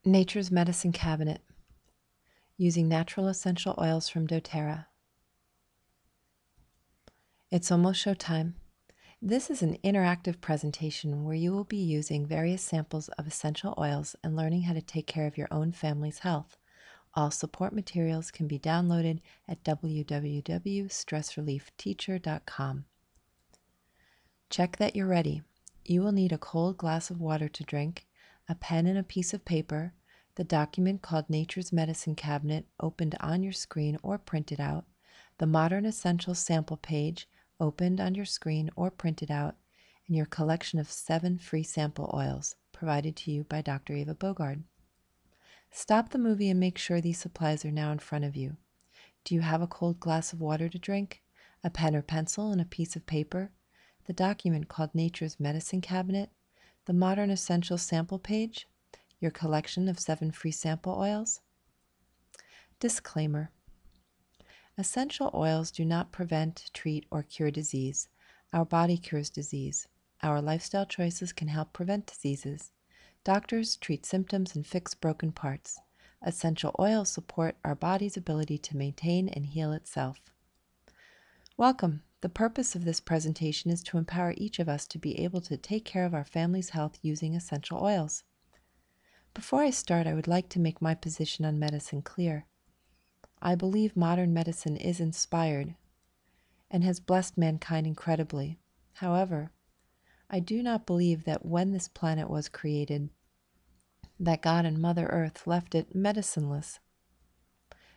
Nature's Medicine Cabinet, using natural essential oils from doTERRA. It's almost showtime. This is an interactive presentation where you will be using various samples of essential oils and learning how to take care of your own family's health. All support materials can be downloaded at www.stressreliefteacher.com. Check that you're ready. You will need a cold glass of water to drink, a pen and a piece of paper, the document called Nature's Medicine Cabinet opened on your screen or printed out, the Modern Essentials sample page opened on your screen or printed out, and your collection of 7 free sample oils provided to you by Dr. Eva Bogard. Stop the movie and make sure these supplies are now in front of you. Do you have a cold glass of water to drink, a pen or pencil, and a piece of paper, the document called Nature's Medicine Cabinet, the Modern Essentials sample page, your collection of 7 free sample oils? Disclaimer. Essential oils do not prevent, treat, or cure disease. Our body cures disease. Our lifestyle choices can help prevent diseases. Doctors treat symptoms and fix broken parts. Essential oils support our body's ability to maintain and heal itself. Welcome. The purpose of this presentation is to empower each of us to be able to take care of our family's health using essential oils. Before I start, I would like to make my position on medicine clear. I believe modern medicine is inspired and has blessed mankind incredibly. However, I do not believe that when this planet was created, that God and Mother Earth left it medicineless.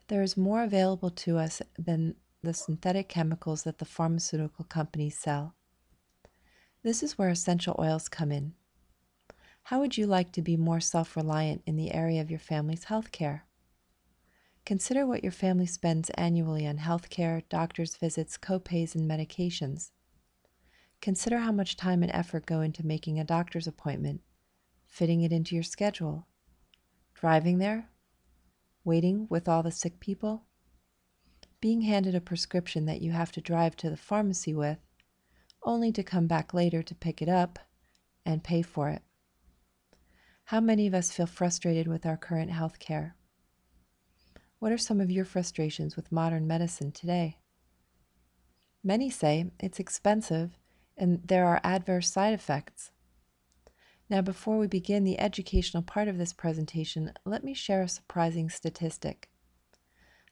There is more available to us than the synthetic chemicals that the pharmaceutical companies sell. This is where essential oils come in. How would you like to be more self-reliant in the area of your family's health care? Consider what your family spends annually on health care, doctor's visits, co-pays, and medications. Consider how much time and effort go into making a doctor's appointment, fitting it into your schedule, driving there, waiting with all the sick people, being handed a prescription that you have to drive to the pharmacy with, only to come back later to pick it up and pay for it. How many of us feel frustrated with our current health care? What are some of your frustrations with modern medicine today? Many say it's expensive and there are adverse side effects. Now, before we begin the educational part of this presentation, let me share a surprising statistic.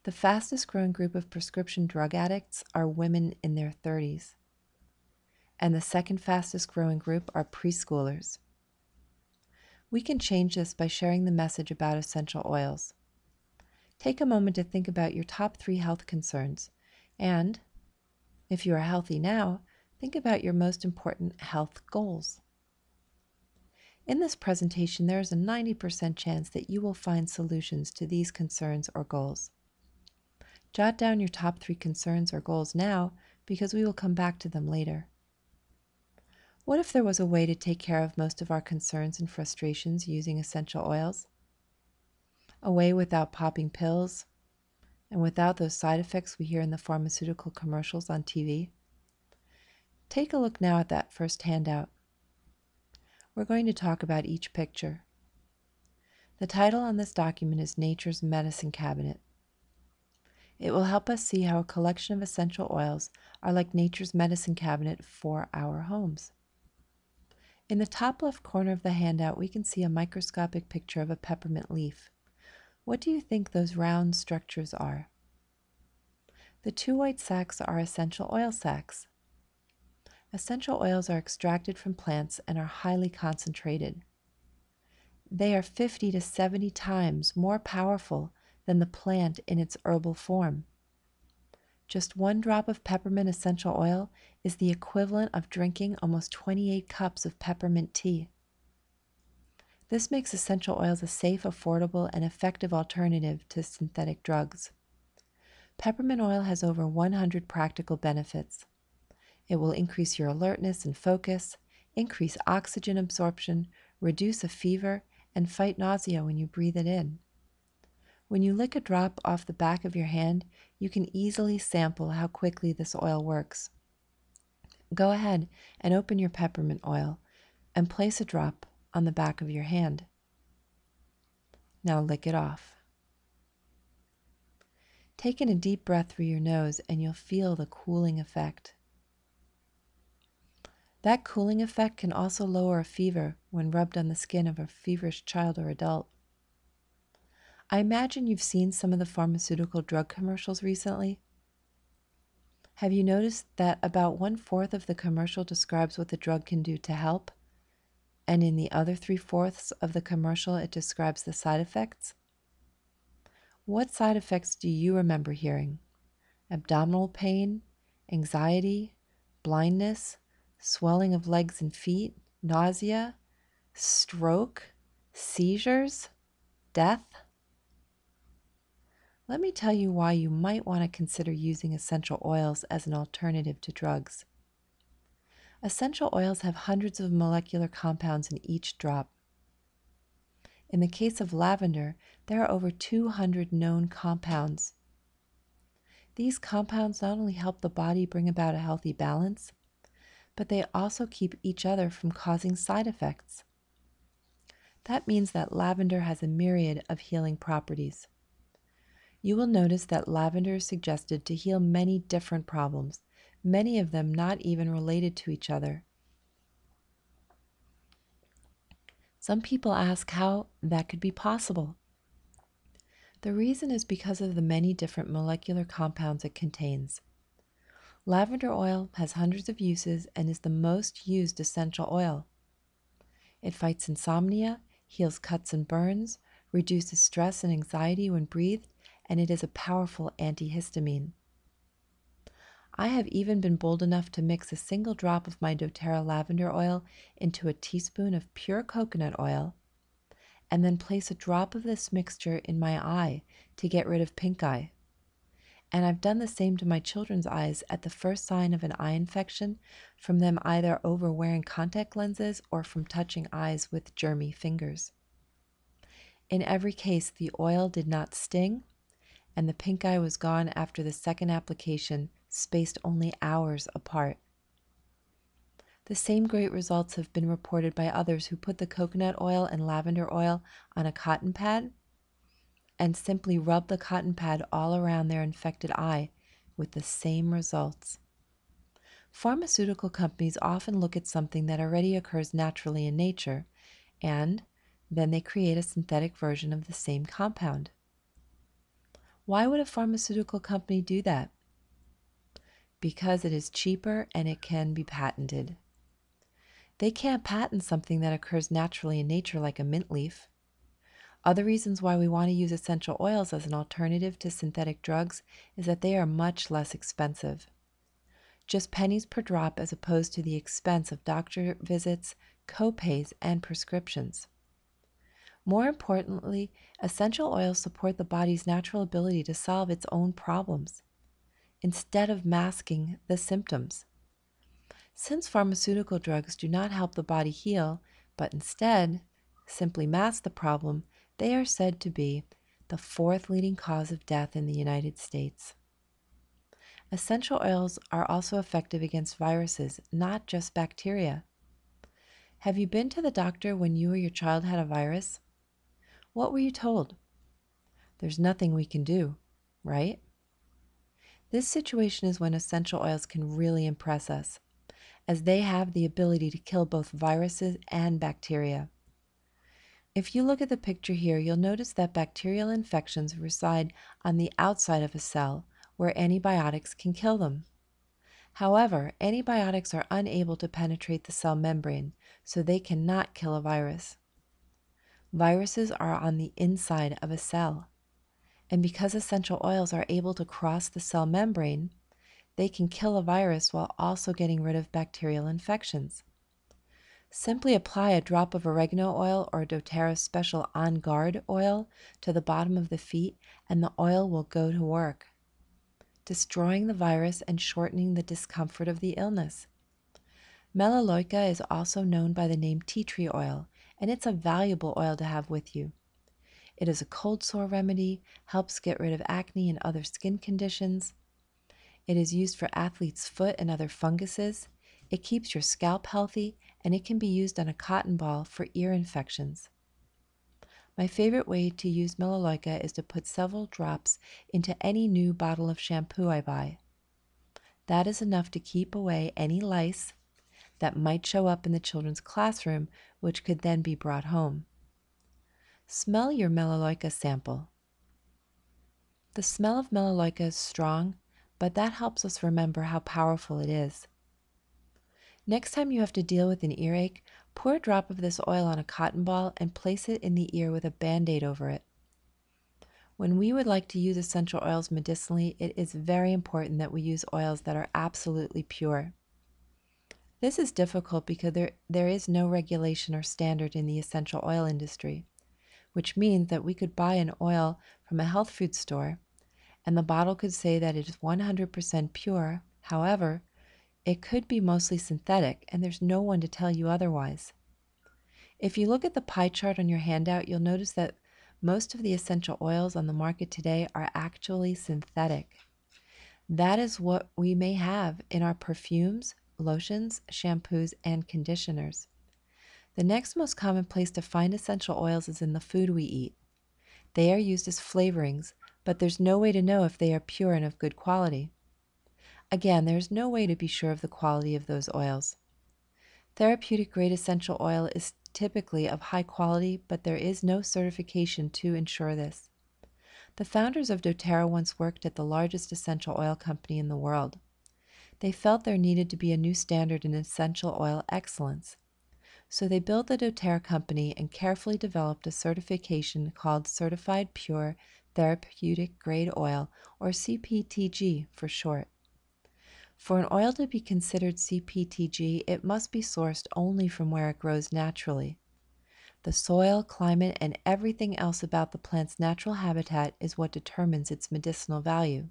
The fastest growing group of prescription drug addicts are women in their 30s, and the second fastest growing group are preschoolers. We can change this by sharing the message about essential oils. Take a moment to think about your top 3 health concerns, and, if you are healthy now, think about your most important health goals. In this presentation, there is a 90% chance that you will find solutions to these concerns or goals. Jot down your top 3 concerns or goals now, because we will come back to them later. What if there was a way to take care of most of our concerns and frustrations using essential oils? A way without popping pills and without those side effects we hear in the pharmaceutical commercials on TV? Take a look now at that first handout. We're going to talk about each picture. The title on this document is Nature's Medicine Cabinet. It will help us see how a collection of essential oils are like nature's medicine cabinet for our homes. In the top left corner of the handout, we can see a microscopic picture of a peppermint leaf. What do you think those round structures are? The 2 white sacs are essential oil sacs. Essential oils are extracted from plants and are highly concentrated. They are 50 to 70 times more powerful than the plant in its herbal form. Just 1 drop of peppermint essential oil is the equivalent of drinking almost 28 cups of peppermint tea. This makes essential oils a safe, affordable, and effective alternative to synthetic drugs. Peppermint oil has over 100 practical benefits. It will increase your alertness and focus, increase oxygen absorption, reduce a fever, and fight nausea when you breathe it in. When you lick a drop off the back of your hand, you can easily sample how quickly this oil works. Go ahead and open your peppermint oil and place a drop on the back of your hand. Now lick it off. Take in a deep breath through your nose and you'll feel the cooling effect. That cooling effect can also lower a fever when rubbed on the skin of a feverish child or adult. I imagine you've seen some of the pharmaceutical drug commercials recently. Have you noticed that about 1/4 of the commercial describes what the drug can do to help, and in the other 3/4 of the commercial it describes the side effects? What side effects do you remember hearing? Abdominal pain, anxiety, blindness, swelling of legs and feet, nausea, stroke, seizures, death? Let me tell you why you might want to consider using essential oils as an alternative to drugs. Essential oils have hundreds of molecular compounds in each drop. In the case of lavender, there are over 200 known compounds. These compounds not only help the body bring about a healthy balance, but they also keep each other from causing side effects. That means that lavender has a myriad of healing properties. You will notice that lavender is suggested to heal many different problems, many of them not even related to each other. Some people ask how that could be possible. The reason is because of the many different molecular compounds it contains. Lavender oil has hundreds of uses and is the most used essential oil. It fights insomnia, heals cuts and burns, reduces stress and anxiety when breathed, and it is a powerful antihistamine. I have even been bold enough to mix a single drop of my doTERRA lavender oil into a teaspoon of pure coconut oil, and then place a drop of this mixture in my eye to get rid of pink eye. And I've done the same to my children's eyes at the first sign of an eye infection from them either over wearing contact lenses or from touching eyes with germy fingers. In every case, the oil did not sting, and the pink eye was gone after the second application, spaced only hours apart. The same great results have been reported by others who put the coconut oil and lavender oil on a cotton pad and simply rub the cotton pad all around their infected eye with the same results. Pharmaceutical companies often look at something that already occurs naturally in nature, and then they create a synthetic version of the same compound. Why would a pharmaceutical company do that? Because it is cheaper and it can be patented. They can't patent something that occurs naturally in nature like a mint leaf. Other reasons why we want to use essential oils as an alternative to synthetic drugs is that they are much less expensive. Just pennies per drop as opposed to the expense of doctor visits, co-pays, and prescriptions. More importantly, essential oils support the body's natural ability to solve its own problems, instead of masking the symptoms. Since pharmaceutical drugs do not help the body heal, but instead simply mask the problem, they are said to be the fourth leading cause of death in the United States. Essential oils are also effective against viruses, not just bacteria. Have you been to the doctor when you or your child had a virus? What were you told? There's nothing we can do, right? This situation is when essential oils can really impress us, as they have the ability to kill both viruses and bacteria. If you look at the picture here, you'll notice that bacterial infections reside on the outside of a cell, where antibiotics can kill them. However, antibiotics are unable to penetrate the cell membrane, so they cannot kill a virus. Viruses are on the inside of a cell, and because essential oils are able to cross the cell membrane, they can kill a virus while also getting rid of bacterial infections. Simply apply a drop of oregano oil or doTERRA special On Guard oil to the bottom of the feet, and the oil will go to work, destroying the virus and shortening the discomfort of the illness. Melaleuca is also known by the name tea tree oil, and it's a valuable oil to have with you. It is a cold sore remedy, helps get rid of acne and other skin conditions. It is used for athlete's foot and other funguses. It keeps your scalp healthy, and it can be used on a cotton ball for ear infections. My favorite way to use melaleuca is to put several drops into any new bottle of shampoo I buy. That is enough to keep away any lice that might show up in the children's classroom, which could then be brought home. Smell your melaleuca sample. The smell of melaleuca is strong, but that helps us remember how powerful it is. Next time you have to deal with an earache, pour a drop of this oil on a cotton ball and place it in the ear with a band-aid over it. When we would like to use essential oils medicinally, it is very important that we use oils that are absolutely pure. This is difficult because there is no regulation or standard in the essential oil industry, which means that we could buy an oil from a health food store and the bottle could say that it is 100% pure. However, it could be mostly synthetic and there's no one to tell you otherwise. If you look at the pie chart on your handout, you'll notice that most of the essential oils on the market today are actually synthetic. That is what we may have in our perfumes, lotions, shampoos, and conditioners. The next most common place to find essential oils is in the food we eat. They are used as flavorings, but there's no way to know if they are pure and of good quality. Again, there's no way to be sure of the quality of those oils. Therapeutic grade essential oil is typically of high quality, but there is no certification to ensure this. The founders of doTERRA once worked at the largest essential oil company in the world. They felt there needed to be a new standard in essential oil excellence. So they built the doTERRA company and carefully developed a certification called Certified Pure Therapeutic Grade Oil, or CPTG for short. For an oil to be considered CPTG, it must be sourced only from where it grows naturally. The soil, climate, and everything else about the plant's natural habitat is what determines its medicinal value.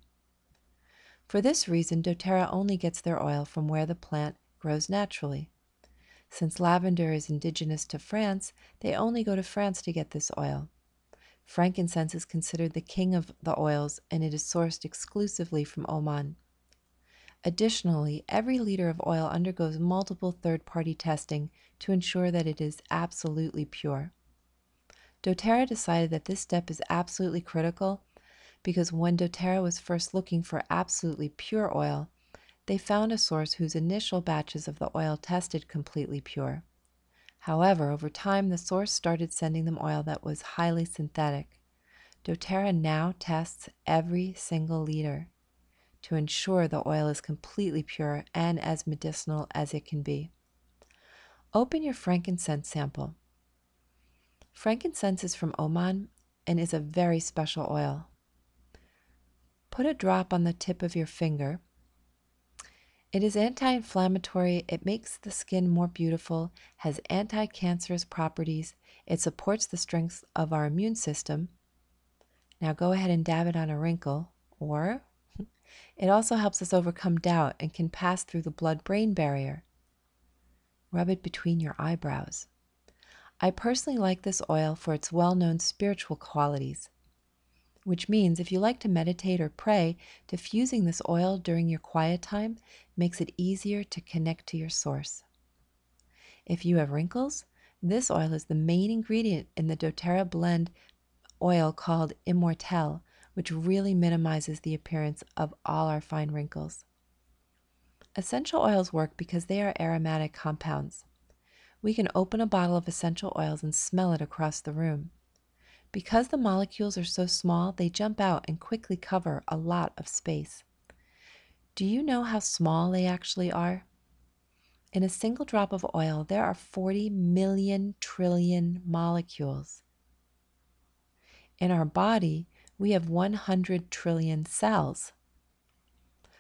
For this reason, doTERRA only gets their oil from where the plant grows naturally. Since lavender is indigenous to France, they only go to France to get this oil. Frankincense is considered the king of the oils, and it is sourced exclusively from Oman. Additionally, every liter of oil undergoes multiple third-party testing to ensure that it is absolutely pure. doTERRA decided that this step is absolutely critical because when doTERRA was first looking for absolutely pure oil, they found a source whose initial batches of the oil tested completely pure. However, over time, the source started sending them oil that was highly synthetic. doTERRA now tests every single liter to ensure the oil is completely pure and as medicinal as it can be. Open your frankincense sample. Frankincense is from Oman and is a very special oil. Put a drop on the tip of your finger. It is anti-inflammatory, it makes the skin more beautiful, has anti-cancerous properties, it supports the strength of our immune system. Now go ahead and dab it on a wrinkle, or it also helps us overcome doubt and can pass through the blood-brain barrier. Rub it between your eyebrows. I personally like this oil for its well-known spiritual qualities, which means if you like to meditate or pray, diffusing this oil during your quiet time makes it easier to connect to your source. If you have wrinkles, this oil is the main ingredient in the doTERRA blend oil called Immortelle, which really minimizes the appearance of all our fine wrinkles. Essential oils work because they are aromatic compounds. We can open a bottle of essential oils and smell it across the room. Because the molecules are so small, they jump out and quickly cover a lot of space. Do you know how small they actually are? In a single drop of oil, there are 40 million trillion molecules. In our body, we have 100 trillion cells.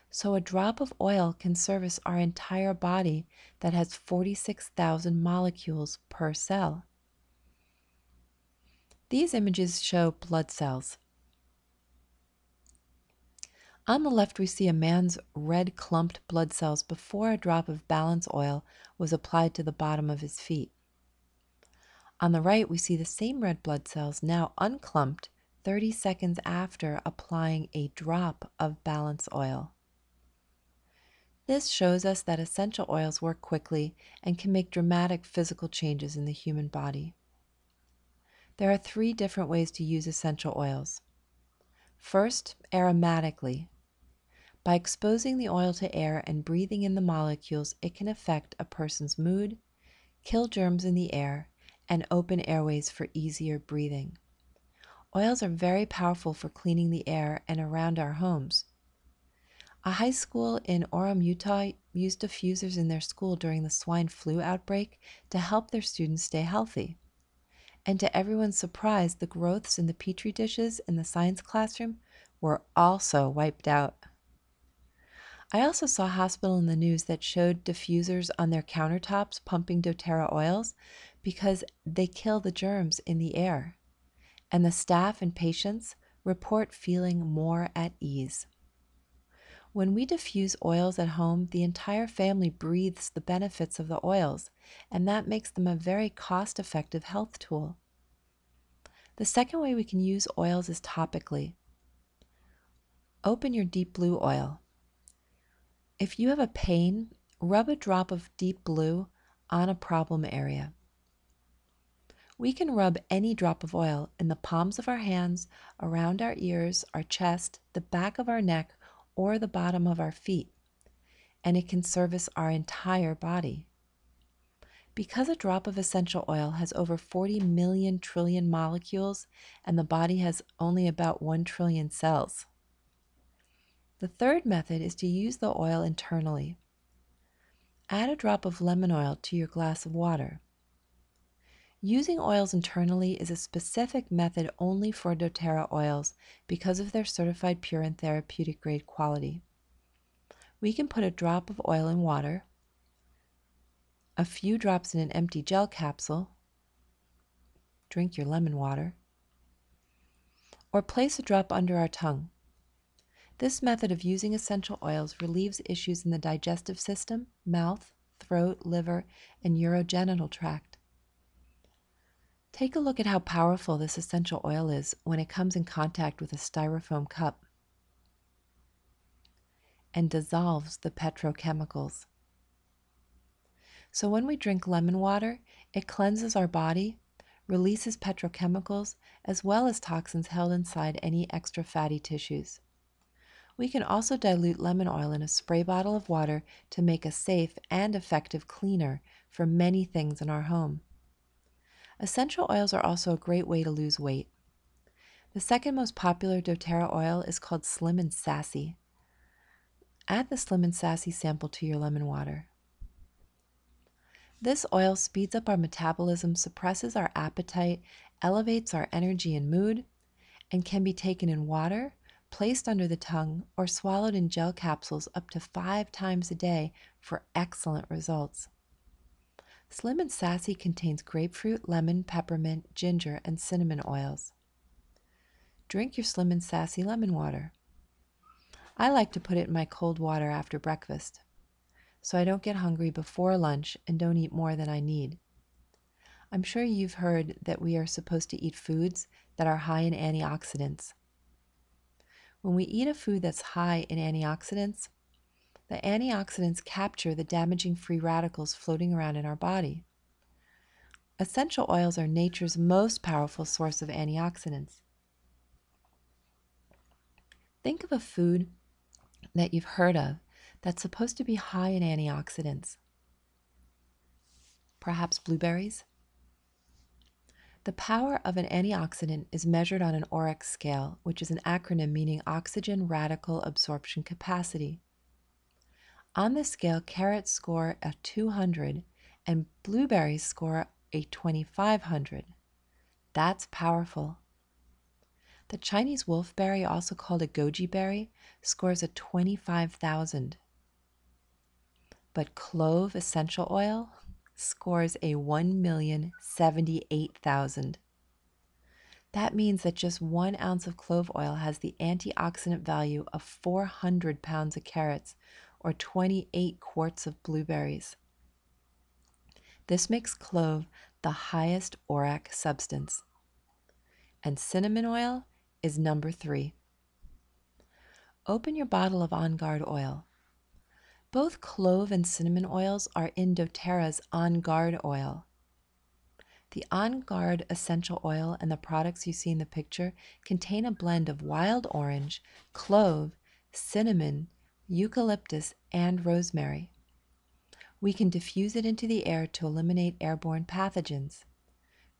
So a drop of oil can service our entire body that has 46,000 molecules per cell. These images show blood cells. On the left, we see a man's red clumped blood cells before a drop of balance oil was applied to the bottom of his feet. On the right, we see the same red blood cells now unclumped 30 seconds after applying a drop of balance oil. This shows us that essential oils work quickly and can make dramatic physical changes in the human body. There are 3 different ways to use essential oils. First, aromatically. By exposing the oil to air and breathing in the molecules, it can affect a person's mood, kill germs in the air, and open airways for easier breathing. Oils are very powerful for cleaning the air and around our homes. A high school in Orem, Utah used diffusers in their school during the swine flu outbreak to help their students stay healthy. And to everyone's surprise, the growths in the petri dishes in the science classroom were also wiped out. I also saw a hospital in the news that showed diffusers on their countertops pumping doTERRA oils because they kill the germs in the air. And the staff and patients report feeling more at ease. When we diffuse oils at home, the entire family breathes the benefits of the oils, and that makes them a very cost-effective health tool. The second way we can use oils is topically. Open your Deep Blue oil. If you have a pain, rub a drop of Deep Blue on a problem area. We can rub any drop of oil in the palms of our hands, around our ears, our chest, the back of our neck, or the bottom of our feet, and it can service our entire body. Because a drop of essential oil has over 40 million trillion molecules and the body has only about 1 trillion cells. The third method is to use the oil internally. Add a drop of lemon oil to your glass of water. Using oils internally is a specific method only for doTERRA oils because of their certified pure and therapeutic grade quality. We can put a drop of oil in water, a few drops in an empty gel capsule, drink your lemon water, or place a drop under our tongue. This method of using essential oils relieves issues in the digestive system, mouth, throat, liver, and urogenital tract. Take a look at how powerful this essential oil is when it comes in contact with a styrofoam cup and dissolves the petrochemicals. So when we drink lemon water, it cleanses our body, releases petrochemicals, as well as toxins held inside any extra fatty tissues. We can also dilute lemon oil in a spray bottle of water to make a safe and effective cleaner for many things in our home. Essential oils are also a great way to lose weight. The second most popular doTERRA oil is called Slim and Sassy. Add the Slim and Sassy sample to your lemon water. This oil speeds up our metabolism, suppresses our appetite, elevates our energy and mood, and can be taken in water, placed under the tongue, or swallowed in gel capsules up to 5 times a day for excellent results. Slim and Sassy contains grapefruit, lemon, peppermint, ginger, and cinnamon oils. Drink your Slim and Sassy lemon water. I like to put it in my cold water after breakfast, so I don't get hungry before lunch and don't eat more than I need. I'm sure you've heard that we are supposed to eat foods that are high in antioxidants. When we eat a food that's high in antioxidants, the antioxidants capture the damaging free radicals floating around in our body. Essential oils are nature's most powerful source of antioxidants. Think of a food that you've heard of that's supposed to be high in antioxidants. Perhaps blueberries? The power of an antioxidant is measured on an ORAC scale, which is an acronym meaning oxygen radical absorption capacity. On this scale, carrots score a 200 and blueberries score a 2500. That's powerful. The Chinese wolfberry, also called a goji berry, scores a 25,000. But clove essential oil scores a 1,078,000. That means that just 1 ounce of clove oil has the antioxidant value of 400 pounds of carrots or 28 quarts of blueberries. This makes clove the highest ORAC substance. And cinnamon oil is number 3. Open your bottle of On Guard oil. Both clove and cinnamon oils are in doTERRA's On Guard oil. The On Guard essential oil and the products you see in the picture contain a blend of wild orange, clove, cinnamon, eucalyptus, and rosemary. We can diffuse it into the air to eliminate airborne pathogens.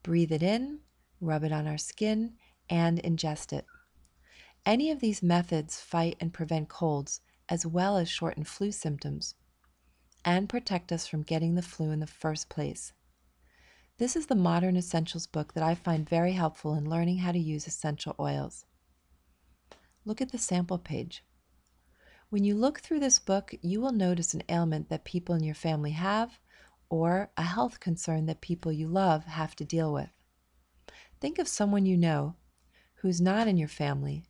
Breathe it in, rub it on our skin, and ingest it. Any of these methods fight and prevent colds, as well as shorten flu symptoms, and protect us from getting the flu in the first place. This is the Modern Essentials book that I find very helpful in learning how to use essential oils. Look at the sample page. When you look through this book, you will notice an ailment that people in your family have, or a health concern that people you love have to deal with. Think of someone you know who's not in your family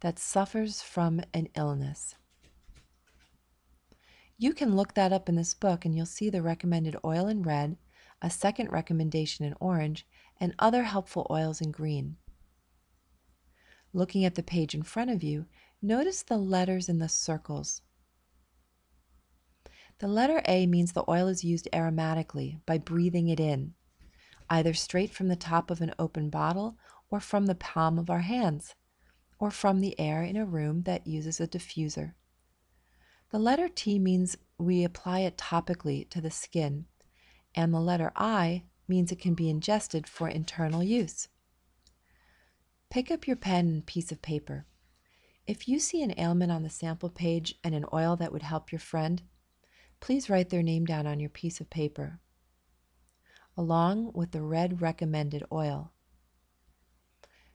that suffers from an illness. You can look that up in this book and you'll see the recommended oil in red, a second recommendation in orange, and other helpful oils in green. Looking at the page in front of you, notice the letters in the circles. The letter A means the oil is used aromatically by breathing it in, either straight from the top of an open bottle or from the palm of our hands, or from the air in a room that uses a diffuser. The letter T means we apply it topically to the skin, and the letter I means it can be ingested for internal use. Pick up your pen and piece of paper. If you see an ailment on the sample page and an oil that would help your friend, please write their name down on your piece of paper, along with the red recommended oil.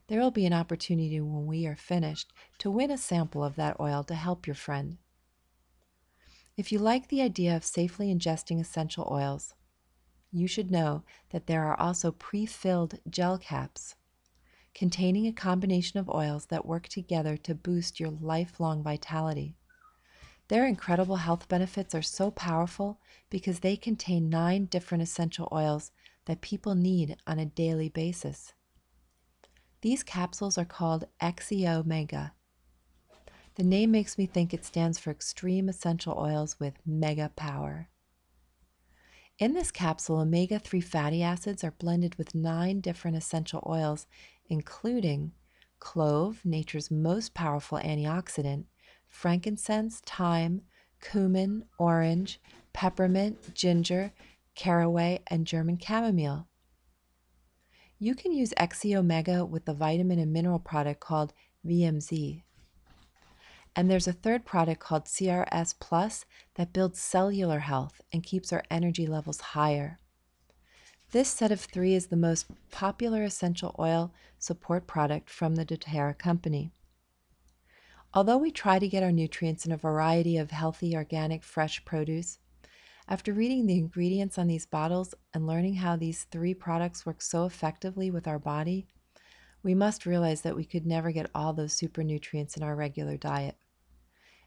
There will be an opportunity when we are finished to win a sample of that oil to help your friend. If you like the idea of safely ingesting essential oils, you should know that there are also pre-filled gel caps containing a combination of oils that work together to boost your lifelong vitality. Their incredible health benefits are so powerful because they contain 9 different essential oils that people need on a daily basis. These capsules are called XEO Mega. The name makes me think it stands for Extreme Essential Oils with Mega Power. In this capsule, omega-3 fatty acids are blended with 9 different essential oils, including clove, nature's most powerful antioxidant, frankincense, thyme, cumin, orange, peppermint, ginger, caraway, and German chamomile. You can use XE Omega with the vitamin and mineral product called VMZ. And there's a third product called CRS Plus that builds cellular health and keeps our energy levels higher. This set of 3 is the most popular essential oil support product from the doTERRA company. Although we try to get our nutrients in a variety of healthy, organic, fresh produce, after reading the ingredients on these bottles and learning how these 3 products work so effectively with our body, we must realize that we could never get all those super nutrients in our regular diet.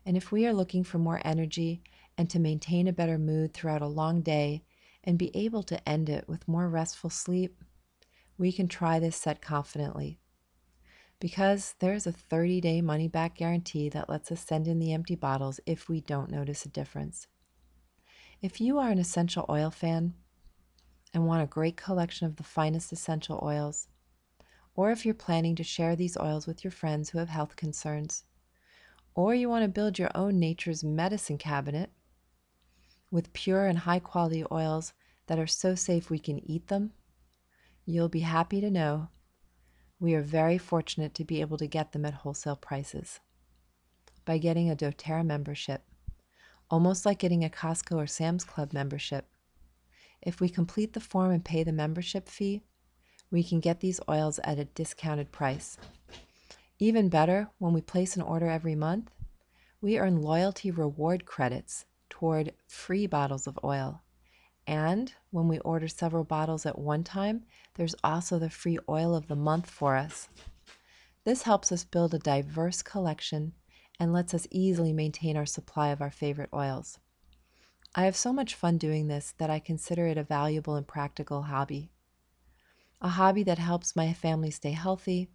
And if we are looking for more energy and to maintain a better mood throughout a long day and be able to end it with more restful sleep, we can try this set confidently. Because there's a 30-day money-back guarantee that lets us send in the empty bottles if we don't notice a difference. If you are an essential oil fan and want a great collection of the finest essential oils, or if you're planning to share these oils with your friends who have health concerns, or you want to build your own nature's medicine cabinet with pure and high-quality oils that are so safe we can eat them, you'll be happy to know we are very fortunate to be able to get them at wholesale prices by getting a doTERRA membership, almost like getting a Costco or Sam's Club membership. If we complete the form and pay the membership fee, we can get these oils at a discounted price. Even better, when we place an order every month, we earn loyalty reward credits toward free bottles of oil. And when we order several bottles at one time, there's also the free oil of the month for us. This helps us build a diverse collection and lets us easily maintain our supply of our favorite oils. I have so much fun doing this that I consider it a valuable and practical hobby. A hobby that helps my family stay healthy,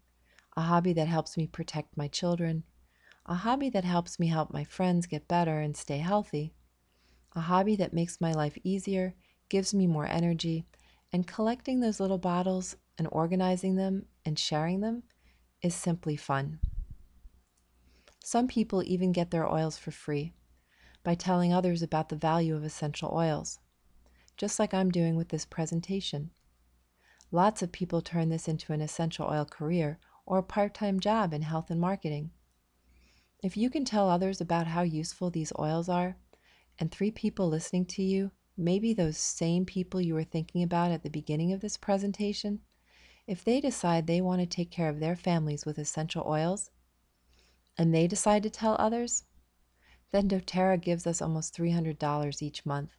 a hobby that helps me protect my children, a hobby that helps me help my friends get better and stay healthy, a hobby that makes my life easier, gives me more energy, And collecting those little bottles and organizing them and sharing them is simply fun. Some people even get their oils for free by telling others about the value of essential oils, just like I'm doing with this presentation. Lots of people turn this into an essential oil career or a part-time job in health and marketing. If you can tell others about how useful these oils are, and 3 people listening to you, maybe those same people you were thinking about at the beginning of this presentation, if they decide they want to take care of their families with essential oils, and they decide to tell others, then doTERRA gives us almost $300 each month.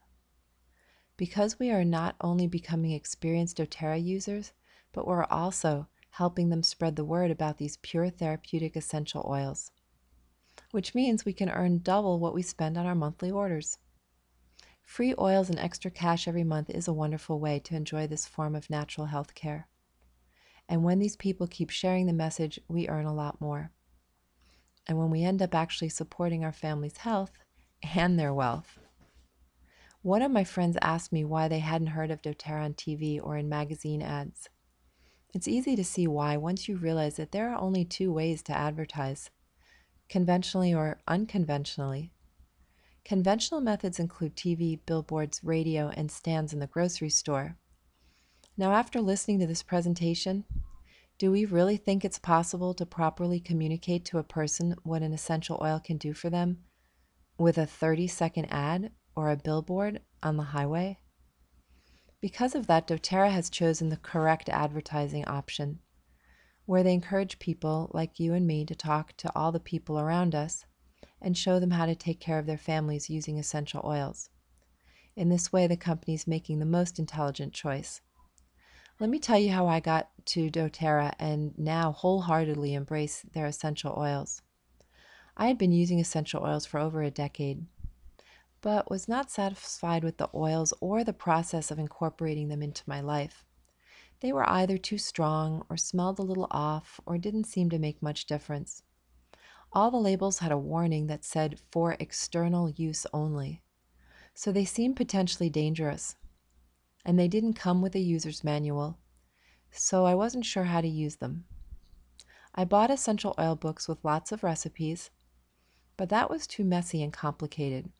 Because we are not only becoming experienced doTERRA users, but we're also helping them spread the word about these pure therapeutic essential oils, which means we can earn double what we spend on our monthly orders. Free oils and extra cash every month is a wonderful way to enjoy this form of natural health care. And when these people keep sharing the message, we earn a lot more. And when we end up actually supporting our family's health and their wealth. One of my friends asked me why they hadn't heard of doTERRA on TV or in magazine ads. It's easy to see why once you realize that there are only 2 ways to advertise, conventionally or unconventionally. Conventional methods include TV, billboards, radio, and stands in the grocery store. Now, after listening to this presentation, do we really think it's possible to properly communicate to a person what an essential oil can do for them with a 30-second ad or a billboard on the highway? Because of that, doTERRA has chosen the correct advertising option, where they encourage people like you and me to talk to all the people around us and show them how to take care of their families using essential oils. In this way, the company is making the most intelligent choice. Let me tell you how I got to doTERRA and now wholeheartedly embrace their essential oils. I had been using essential oils for over a decade, but was not satisfied with the oils or the process of incorporating them into my life. They were either too strong or smelled a little off or didn't seem to make much difference. All the labels had a warning that said for external use only, so they seemed potentially dangerous. And they didn't come with a user's manual, so I wasn't sure how to use them. I bought essential oil books with lots of recipes, but that was too messy and complicated.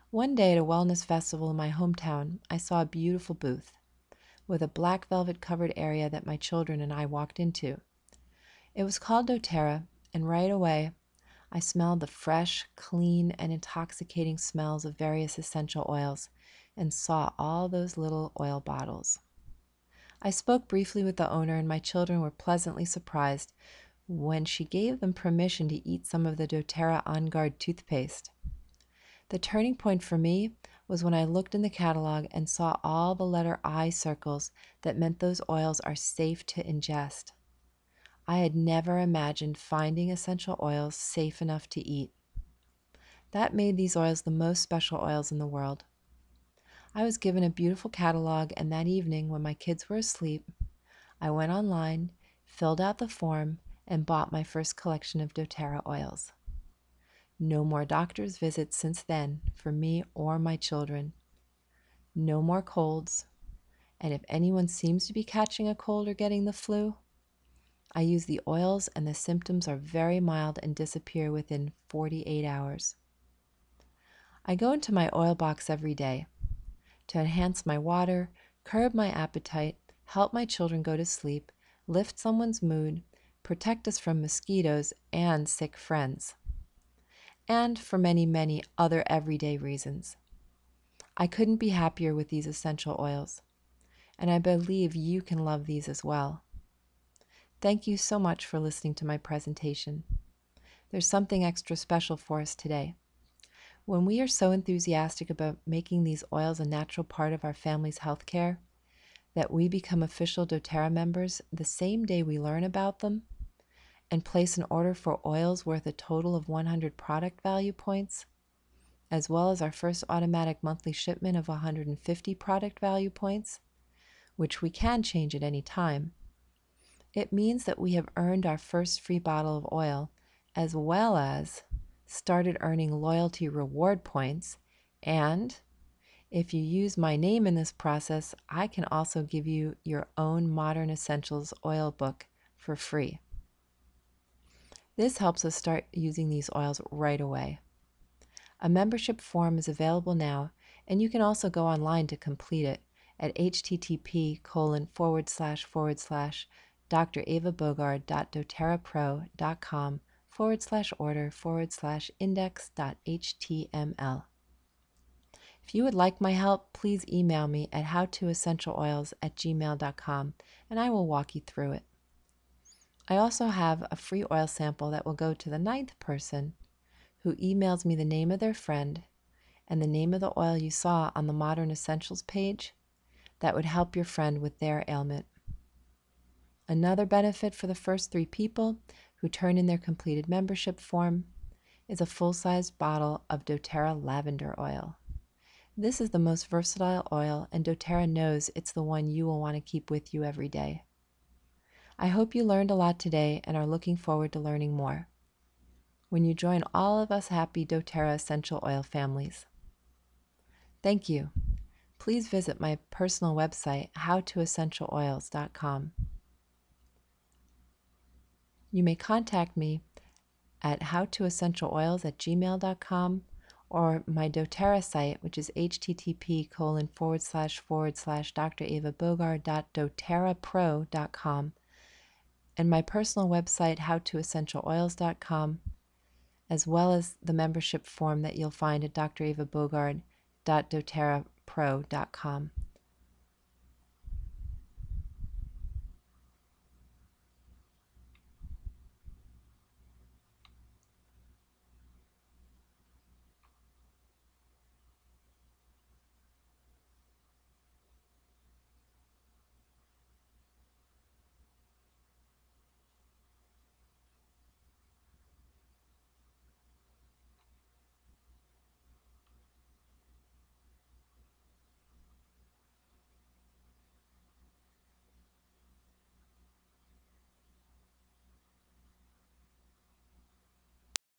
One day at a wellness festival in my hometown, I saw a beautiful booth with a black velvet covered area that my children and I walked into. It was called doTERRA, and right away I smelled the fresh, clean, and intoxicating smells of various essential oils and saw all those little oil bottles. I spoke briefly with the owner, and my children were pleasantly surprised when she gave them permission to eat some of the doTERRA On Guard toothpaste. The turning point for me was when I looked in the catalog and saw all the letter I circles that meant those oils are safe to ingest. I had never imagined finding essential oils safe enough to eat. That made these oils the most special oils in the world. I was given a beautiful catalog, and that evening, when my kids were asleep, I went online, filled out the form, and bought my first collection of doTERRA oils. No more doctor's visits since then for me or my children. No more colds, and if anyone seems to be catching a cold or getting the flu, I use the oils and the symptoms are very mild and disappear within 48 hours. I go into my oil box every day to enhance my water, curb my appetite, help my children go to sleep, lift someone's mood, protect us from mosquitoes and sick friends, and for many, many other everyday reasons. I couldn't be happier with these essential oils, and I believe you can love these as well. Thank you so much for listening to my presentation. There's something extra special for us today. When we are so enthusiastic about making these oils a natural part of our family's health care, that we become official doTERRA members the same day we learn about them and place an order for oils worth a total of 100 product value points, as well as our first automatic monthly shipment of 150 product value points, which we can change at any time. It means that we have earned our first free bottle of oil, as well as started earning loyalty reward points, and If you use my name in this process, I can also give you your own Modern Essentials oil book for free. This helps us start using these oils right away. A membership form is available now, and you can also go online to complete it at http://dravabogar.doterrapro.com/order/index.html. If you would like my help, please email me at howtoessentialoils@gmail.com and I will walk you through it. I also have a free oil sample that will go to the 9th person who emails me the name of their friend and the name of the oil you saw on the Modern Essentials page that would help your friend with their ailment. Another benefit for the first 3 people who turn in their completed membership form is a full-sized bottle of doTERRA lavender oil. This is the most versatile oil, and doTERRA knows it's the one you will want to keep with you every day. I hope you learned a lot today and are looking forward to learning more when you join all of us happy doTERRA essential oil families. Thank you. Please visit my personal website, howtoessentialoils.com. You may contact me at howtoessentialoils@gmail.com or my doTERRA site, which is http://dravabogar.doterrapro.com, and my personal website, howtoessentialoils.com, as well as the membership form that you'll find at dravabogar.doterrapro.com.